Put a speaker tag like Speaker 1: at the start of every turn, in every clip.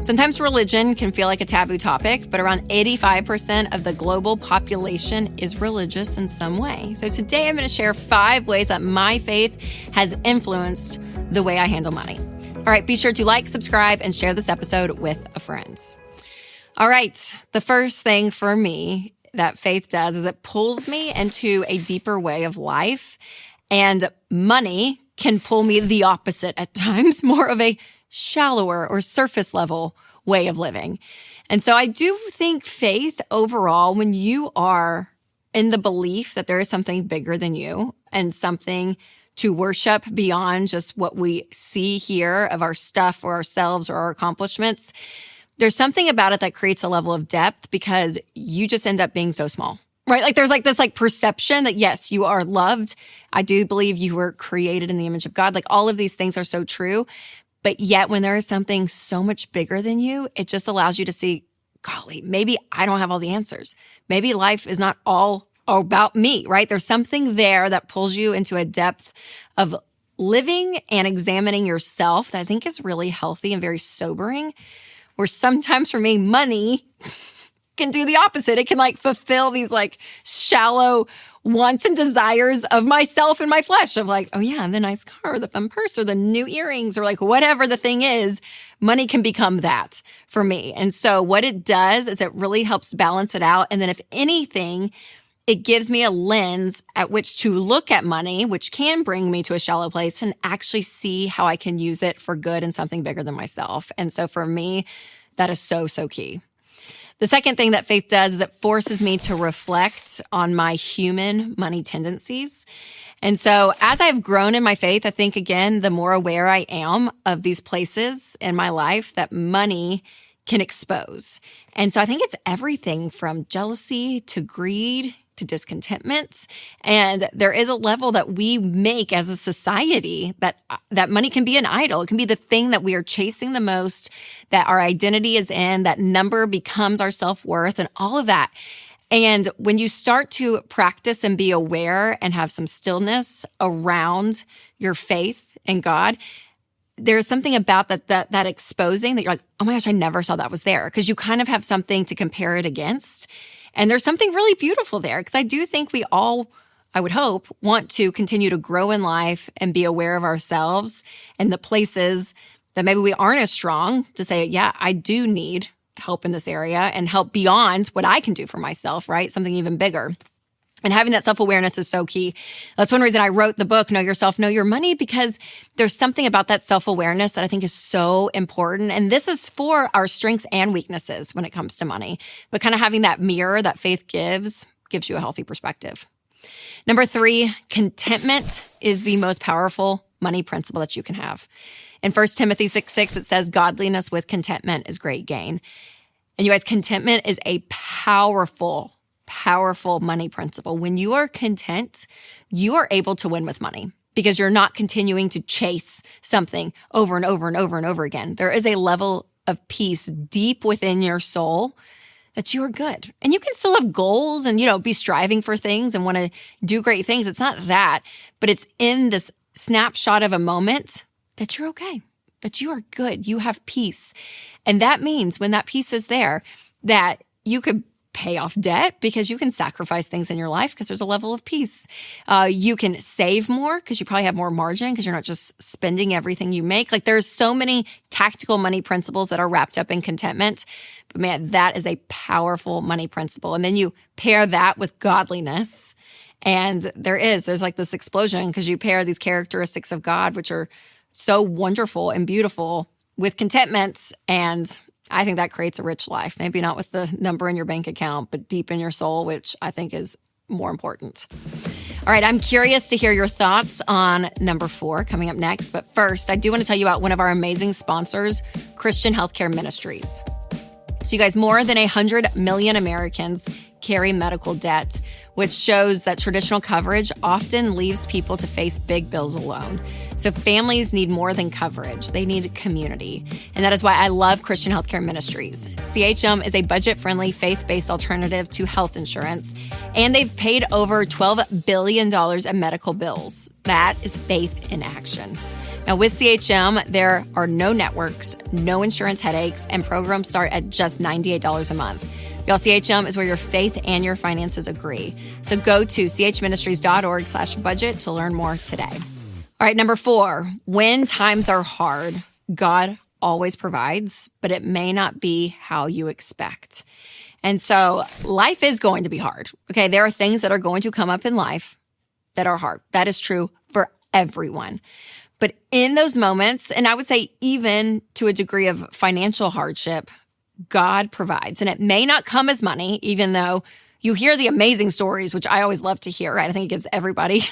Speaker 1: Sometimes religion can feel like a taboo topic, but around 85% of the global population is religious in some way. So today I'm going to share 5 ways that my faith has influenced the way I handle money. All right, be sure to like, subscribe, and share this episode with a friend. All right, the first thing for me that faith does is it pulls me into a deeper way of life, and money can pull me the opposite at times, more of a shallower or surface level way of living. And so I do think faith overall, when you are in the belief that there is something bigger than you and something to worship beyond just what we see here of our stuff or ourselves or our accomplishments, there's something about it that creates a level of depth because you just end up being so small, right? Like there's like this like perception that yes, you are loved. I do believe you were created in the image of God. Like all of these things are so true. But yet when there is something so much bigger than you, it just allows you to see, golly, maybe I don't have all the answers. Maybe life is not all about me, right? There's something there that pulls you into a depth of living and examining yourself that I think is really healthy and very sobering, where sometimes for me, money can do the opposite. It can like fulfill these like shallow wants and desires of myself and my flesh of like, oh yeah, the nice car, or the fun purse, or the new earrings, or like whatever the thing is, money can become that for me. And so what it does is it really helps balance it out. And then if anything, it gives me a lens at which to look at money, which can bring me to a shallow place and actually see how I can use it for good and something bigger than myself. And so for me, that is so, so key. The second thing that faith does is it forces me to reflect on my human money tendencies. And so as I've grown in my faith, I think, again, the more aware I am of these places in my life that money can expose. And so I think it's everything from jealousy to greed to discontentment. And there is a level that we make as a society that money can be an idol. It can be the thing that we are chasing the most, that our identity is in, that number becomes our self-worth and all of that. And when you start to practice and be aware and have some stillness around your faith in God, there's something about that exposing that you're like, oh my gosh, I never saw that was there, because you kind of have something to compare it against. And there's something really beautiful there, because I do think we all, I would hope, want to continue to grow in life and be aware of ourselves and the places that maybe we aren't as strong to say, yeah, I do need help in this area and help beyond what I can do for myself, right? Something even bigger. And having that self-awareness is so key. That's one reason I wrote the book, Know Yourself, Know Your Money, because there's something about that self-awareness that I think is so important. And this is for our strengths and weaknesses when it comes to money. But kind of having that mirror that faith gives you a healthy perspective. Number 3, contentment is the most powerful money principle that you can have. In 1 Timothy 6:6, it says, godliness with contentment is great gain. And you guys, contentment is a powerful money principle. When you are content, you are able to win with money because you're not continuing to chase something over and over and over and over again. There is a level of peace deep within your soul that you are good. And you can still have goals and, be striving for things and want to do great things. It's not that, but it's in this snapshot of a moment that you're okay, that you are good. You have peace. And that means when that peace is there, that you could pay off debt because you can sacrifice things in your life because there's a level of peace. You can save more because you probably have more margin because you're not just spending everything you make. Like there's so many tactical money principles that are wrapped up in contentment. But man, that is a powerful money principle. And then you pair that with godliness. And there's like this explosion because you pair these characteristics of God, which are so wonderful and beautiful, with contentment. And I think that creates a rich life. Maybe not with the number in your bank account, but deep in your soul, which I think is more important. All right, I'm curious to hear your thoughts on number 4 coming up next. But first, I do want to tell you about one of our amazing sponsors, Christian Healthcare Ministries. So you guys, more than 100 million Americans carry medical debt, which shows that traditional coverage often leaves people to face big bills alone. So families need more than coverage. They need community. And that is why I love Christian Healthcare Ministries. CHM is a budget-friendly, faith-based alternative to health insurance, and they've paid over $12 billion in medical bills. That is faith in action. Now, with CHM, there are no networks, no insurance headaches, and programs start at just $98 a month. Y'all, CHM is where your faith and your finances agree. So go to chministries.org/budget to learn more today. All right, number 4, when times are hard, God always provides, but it may not be how you expect. And so life is going to be hard. Okay, there are things that are going to come up in life that are hard. That is true for everyone. But in those moments, and I would say even to a degree of financial hardship, God provides. And it may not come as money, even though you hear the amazing stories, which I always love to hear, right? I think it gives everybody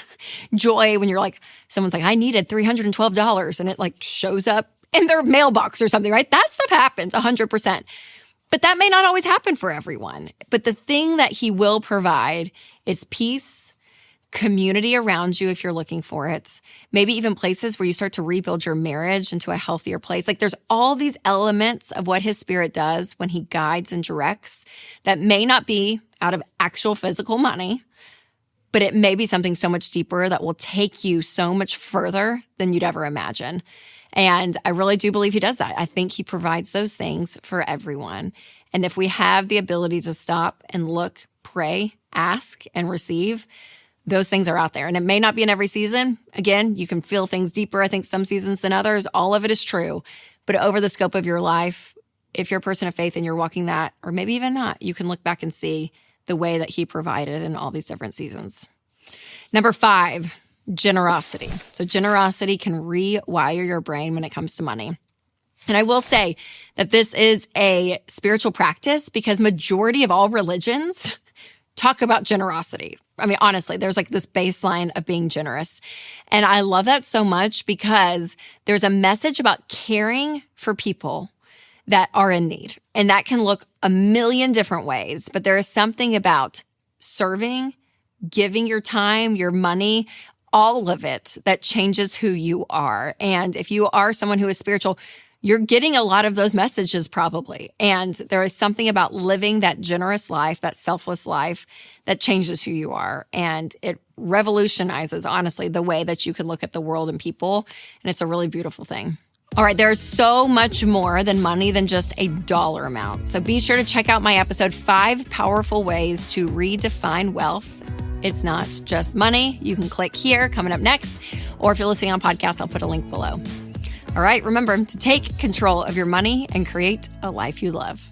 Speaker 1: joy when you're like, someone's like, I needed $312, and it like shows up in their mailbox or something, right? That stuff happens 100%. But that may not always happen for everyone. But the thing that he will provide is peace, community around you if you're looking for it, maybe even places where you start to rebuild your marriage into a healthier place. Like there's all these elements of what his Spirit does when he guides and directs that may not be out of actual physical money, but it may be something so much deeper that will take you so much further than you'd ever imagine. And I really do believe he does that. I think he provides those things for everyone. And if we have the ability to stop and look, pray, ask, and receive, those things are out there. And it may not be in every season. Again, you can feel things deeper, I think, some seasons than others. All of it is true. But over the scope of your life, if you're a person of faith and you're walking that, or maybe even not, you can look back and see the way that he provided in all these different seasons. Number 5, generosity. So generosity can rewire your brain when it comes to money. And I will say that this is a spiritual practice because majority of all religions talk about generosity. I mean, honestly, there's like this baseline of being generous. And I love that so much because there's a message about caring for people that are in need. And that can look a million different ways, but there is something about serving, giving your time, your money, all of it that changes who you are. And if you are someone who is spiritual, you're getting a lot of those messages probably. And there is something about living that generous life, that selfless life that changes who you are. And it revolutionizes, honestly, the way that you can look at the world and people. And it's a really beautiful thing. All right, there's so much more than money than just a dollar amount. So be sure to check out my episode, 5 Powerful Ways to Redefine Wealth. It's not just money. You can click here, coming up next. Or if you're listening on podcast, I'll put a link below. All right, remember to take control of your money and create a life you love.